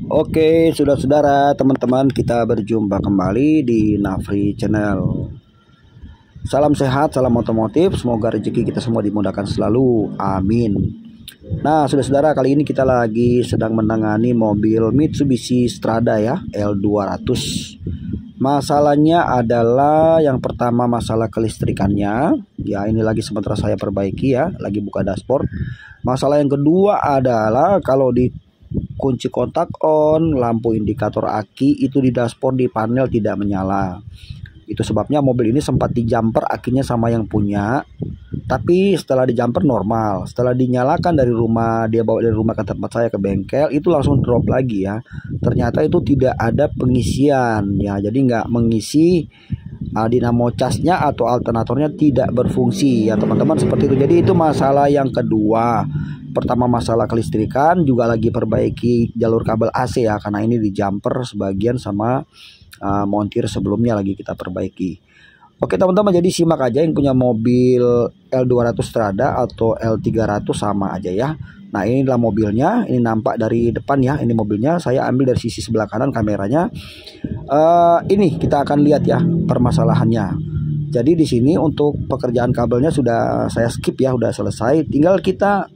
Oke, saudara-saudara, teman-teman, kita berjumpa kembali di Nafri Channel. Salam sehat, salam otomotif. Semoga rezeki kita semua dimudahkan selalu. Amin. Nah, saudara-saudara, kali ini kita lagi sedang menangani mobil Mitsubishi Strada ya, L200. Masalahnya adalah yang pertama masalah kelistrikannya. Ya, ini lagi sementara saya perbaiki ya, lagi buka dashboard. Masalah yang kedua adalah kalau di kunci kontak on, lampu indikator aki itu di dashboard di panel tidak menyala. Itu sebabnya mobil ini sempat di jumper akinya sama yang punya, tapi setelah di jumper normal. Setelah dinyalakan dari rumah, dia bawa dari rumah ke tempat saya ke bengkel, itu langsung drop lagi ya. Ternyata itu tidak ada pengisian ya, jadi nggak mengisi dinamo casnya atau alternatornya tidak berfungsi ya teman-teman, seperti itu. Jadi itu masalah yang kedua. Pertama masalah kelistrikan, juga lagi perbaiki jalur kabel AC ya, karena ini di jumper sebagian sama montir sebelumnya lagi kita perbaiki. Oke teman-teman, jadi simak aja yang punya mobil L200 Strada atau L300 sama aja ya. Nah, inilah mobilnya, ini nampak dari depan ya, ini mobilnya. Saya ambil dari sisi sebelah kanan kameranya. Ini kita akan lihat ya permasalahannya. Jadi di sini untuk pekerjaan kabelnya sudah saya skip ya, udah selesai. Tinggal kita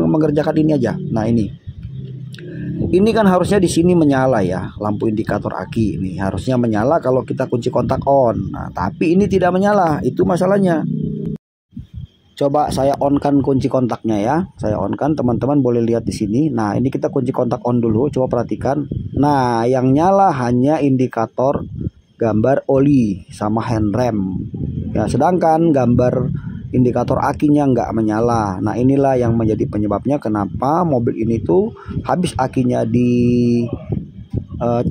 mengerjakan ini aja. Nah, ini kan harusnya di sini menyala ya, lampu indikator aki ini harusnya menyala kalau kita kunci kontak on. Nah, tapi ini tidak menyala, itu masalahnya. Coba saya on kan kunci kontaknya ya, saya on kan, teman-teman boleh lihat di sini. Nah, ini kita kunci kontak on dulu, coba perhatikan. Nah, yang nyala hanya indikator gambar oli sama handrem ya, sedangkan gambar indikator akinya nggak menyala. Nah, inilah yang menjadi penyebabnya kenapa mobil ini tuh habis akinya di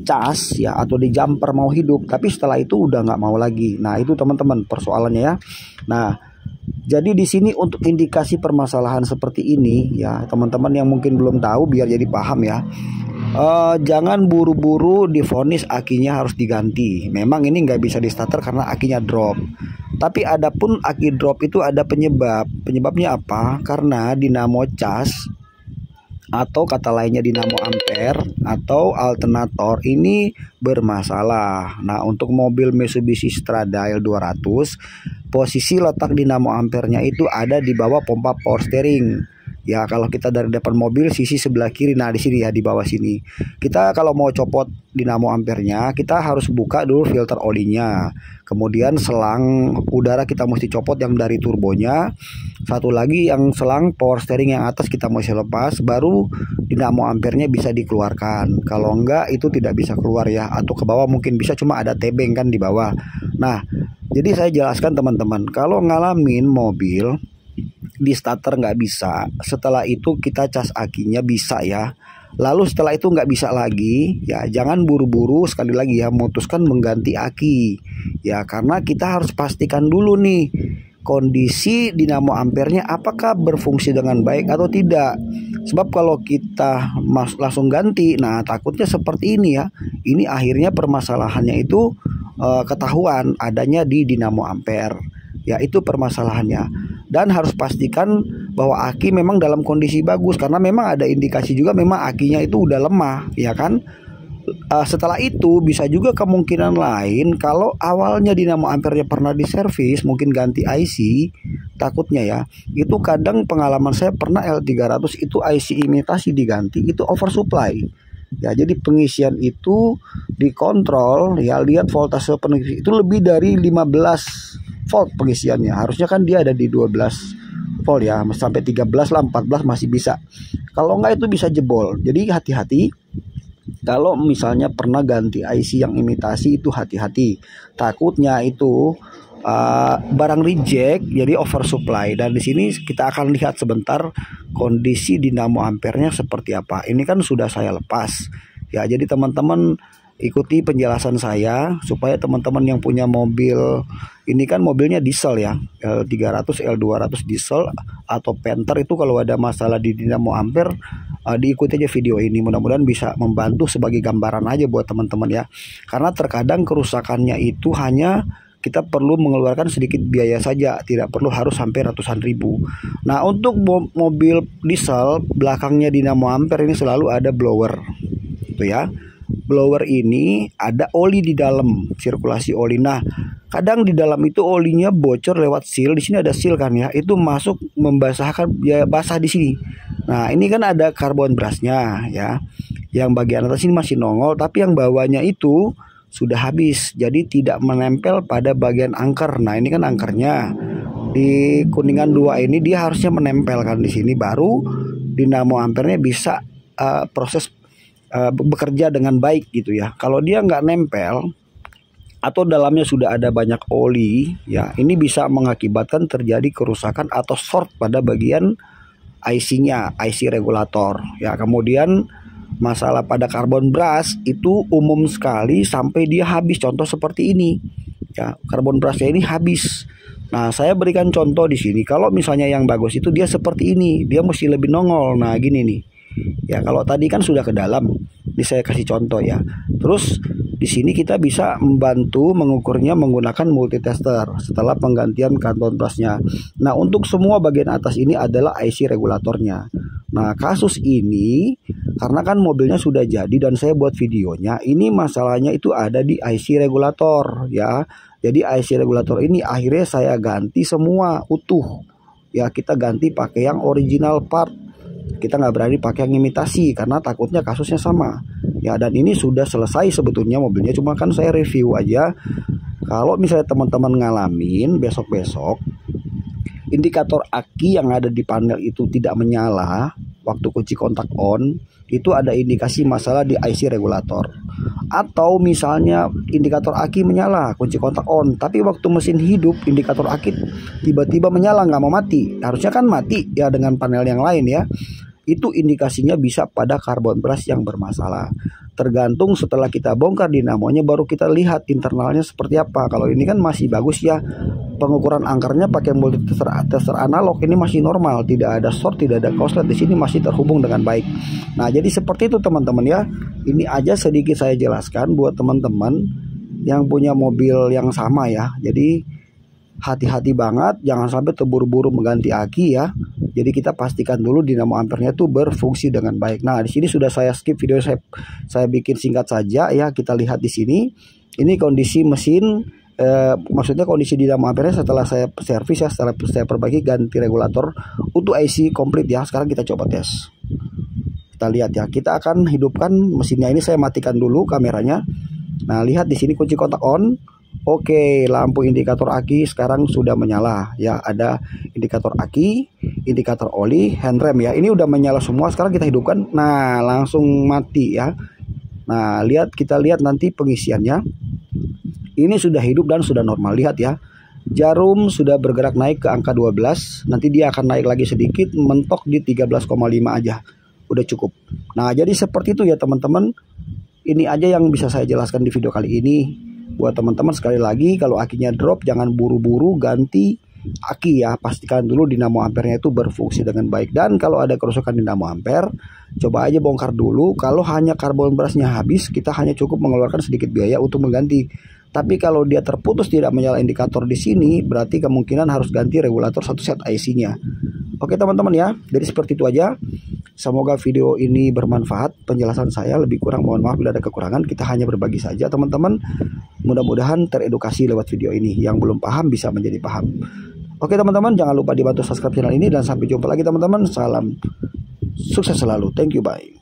cas ya atau di jumper mau hidup, tapi setelah itu udah nggak mau lagi. Nah, itu teman-teman persoalannya ya. Nah, jadi di sini untuk indikasi permasalahan seperti ini ya, teman-teman yang mungkin belum tahu biar jadi paham ya. Jangan buru-buru divonis akinya harus diganti. Memang ini nggak bisa di starter karena akinya drop. Tapi adapun aki drop itu ada penyebab. Penyebabnya apa? Karena dinamo cas atau kata lainnya dinamo ampere atau alternator ini bermasalah. Nah, untuk mobil Mitsubishi Strada L200, posisi letak dinamo ampernya itu ada di bawah pompa power steering. Ya, kalau kita dari depan mobil sisi sebelah kiri, nah di sini ya, di bawah sini. Kita kalau mau copot dinamo ampernya, kita harus buka dulu filter olinya. Kemudian selang udara kita mesti copot yang dari turbonya. Satu lagi yang selang power steering yang atas kita mesti lepas, baru dinamo ampernya bisa dikeluarkan. Kalau enggak itu tidak bisa keluar ya, atau ke bawah mungkin bisa, cuma ada tebeng kan di bawah. Nah, jadi saya jelaskan teman-teman, kalau ngalamin mobil di starter nggak bisa, setelah itu kita cas akinya bisa ya, lalu setelah itu nggak bisa lagi ya, jangan buru-buru sekali lagi ya memutuskan mengganti aki ya, karena kita harus pastikan dulu nih kondisi dinamo ampernya apakah berfungsi dengan baik atau tidak. Sebab kalau kita langsung ganti, nah takutnya seperti ini ya, ini akhirnya permasalahannya itu ketahuan adanya di dinamo ampere ya, itu permasalahannya. Dan harus pastikan bahwa aki memang dalam kondisi bagus, karena memang ada indikasi juga memang akinya itu udah lemah ya kan. Setelah itu bisa juga kemungkinan lain, kalau awalnya dinamo ampernya pernah diservis, mungkin ganti IC, takutnya ya, itu kadang pengalaman saya pernah L300 itu IC imitasi diganti, itu oversupply ya. Jadi pengisian itu dikontrol ya, lihat voltase pengisi itu lebih dari 15 volt pengisiannya. Harusnya kan dia ada di 12 volt ya, sampai 13 lah, 14 masih bisa. Kalau enggak itu bisa jebol. Jadi hati-hati. Kalau misalnya pernah ganti IC yang imitasi itu hati-hati. Takutnya itu barang reject jadi oversupply. Dan di sini kita akan lihat sebentar kondisi dinamo ampernya seperti apa. Ini kan sudah saya lepas. Ya, jadi teman-teman ikuti penjelasan saya supaya teman-teman yang punya mobil, ini kan mobilnya diesel ya, L300, L200 diesel atau Panther, itu kalau ada masalah di dinamo ampere diikuti aja video ini, mudah-mudahan bisa membantu sebagai gambaran aja buat teman-teman ya. Karena terkadang kerusakannya itu hanya kita perlu mengeluarkan sedikit biaya saja, tidak perlu harus sampai ratusan ribu. Nah, untuk mobil diesel belakangnya dinamo ampere ini selalu ada blower, itu ya. Blower ini ada oli di dalam, sirkulasi oli. Nah, kadang di dalam itu olinya bocor lewat seal. Di sini ada seal kan ya, itu masuk membasahkan, ya basah di sini. Nah, ini kan ada karbon brasnya ya. Yang bagian atas ini masih nongol, tapi yang bawahnya itu sudah habis, jadi tidak menempel pada bagian angker. Nah, ini kan angkernya di kuningan 2 ini dia harusnya menempel kan di sini, baru dinamo ampernya bisa proses bekerja dengan baik gitu ya. Kalau dia nggak nempel atau dalamnya sudah ada banyak oli ya, ini bisa mengakibatkan terjadi kerusakan atau short pada bagian IC-nya, IC regulator ya. Kemudian masalah pada karbon brush itu umum sekali sampai dia habis. Contoh seperti ini ya, karbon brushnya ini habis. Nah, saya berikan contoh di sini. Kalau misalnya yang bagus itu dia seperti ini, dia mesti lebih nongol. Nah, gini nih ya. Kalau tadi kan sudah ke dalam, ini saya kasih contoh ya. Terus di sini kita bisa membantu mengukurnya menggunakan multitester setelah penggantian karbon brushnya. Nah, untuk semua bagian atas ini adalah IC regulatornya. Nah, kasus ini karena kan mobilnya sudah jadi dan saya buat videonya, ini masalahnya itu ada di IC regulator ya. Jadi IC regulator ini akhirnya saya ganti semua utuh ya. Kita ganti pakai yang original part, kita nggak berani pakai yang imitasi karena takutnya kasusnya sama ya. Dan ini sudah selesai sebetulnya mobilnya, cuma kan saya review aja. Kalau misalnya teman-teman ngalamin besok-besok indikator aki yang ada di panel itu tidak menyala waktu kunci kontak on, itu ada indikasi masalah di IC regulator. Atau misalnya indikator aki menyala, kunci kontak on, tapi waktu mesin hidup indikator aki tiba-tiba menyala, nggak mau mati. Harusnya kan mati ya dengan panel yang lain ya. Itu indikasinya bisa pada karbon brush yang bermasalah. Tergantung setelah kita bongkar dinamonya baru kita lihat internalnya seperti apa. Kalau ini kan masih bagus ya, pengukuran angkernya pakai multitester analog, ini masih normal, tidak ada short, tidak ada korslet, di sini masih terhubung dengan baik. Nah, jadi seperti itu teman-teman ya. Ini aja sedikit saya jelaskan buat teman-teman yang punya mobil yang sama ya. Jadi hati-hati banget, jangan sampai terburu-buru mengganti aki ya. Jadi kita pastikan dulu dinamo ampernya tuh berfungsi dengan baik. Nah, di sini sudah saya skip video, saya bikin singkat saja ya. Kita lihat di sini. Ini kondisi mesin, maksudnya kondisi dinamo ampernya setelah saya servis ya, setelah saya perbaiki, ganti regulator untuk IC komplit ya. Sekarang kita coba tes. Kita lihat ya. Kita akan hidupkan mesinnya. Ini saya matikan dulu kameranya. Nah, lihat di sini kunci kontak on. Oke, lampu indikator aki sekarang sudah menyala ya. Ada indikator aki, indikator oli, handrem ya. Ini udah menyala semua. Sekarang kita hidupkan. Nah, langsung mati ya. Nah, kita lihat nanti pengisiannya. Ini sudah hidup dan sudah normal. Lihat ya. Jarum sudah bergerak naik ke angka 12. Nanti dia akan naik lagi sedikit, mentok di 13,5 aja. Udah cukup. Nah, jadi seperti itu ya teman-teman. Ini aja yang bisa saya jelaskan di video kali ini. Buat teman-teman, sekali lagi, kalau akinya drop jangan buru-buru ganti aki ya. Pastikan dulu dinamo ampernya itu berfungsi dengan baik. Dan kalau ada kerusakan dinamo ampere, coba aja bongkar dulu. Kalau hanya karbon brushnya habis, kita hanya cukup mengeluarkan sedikit biaya untuk mengganti. Tapi kalau dia terputus tidak menyala indikator di sini, berarti kemungkinan harus ganti regulator satu set IC-nya. Oke teman-teman ya, jadi seperti itu aja. Semoga video ini bermanfaat. Penjelasan saya lebih kurang mohon maaf bila ada kekurangan. Kita hanya berbagi saja teman-teman. Mudah-mudahan teredukasi lewat video ini. Yang belum paham bisa menjadi paham. Oke teman-teman, jangan lupa dibantu subscribe channel ini. Dan sampai jumpa lagi teman-teman. Salam sukses selalu. Thank you, bye.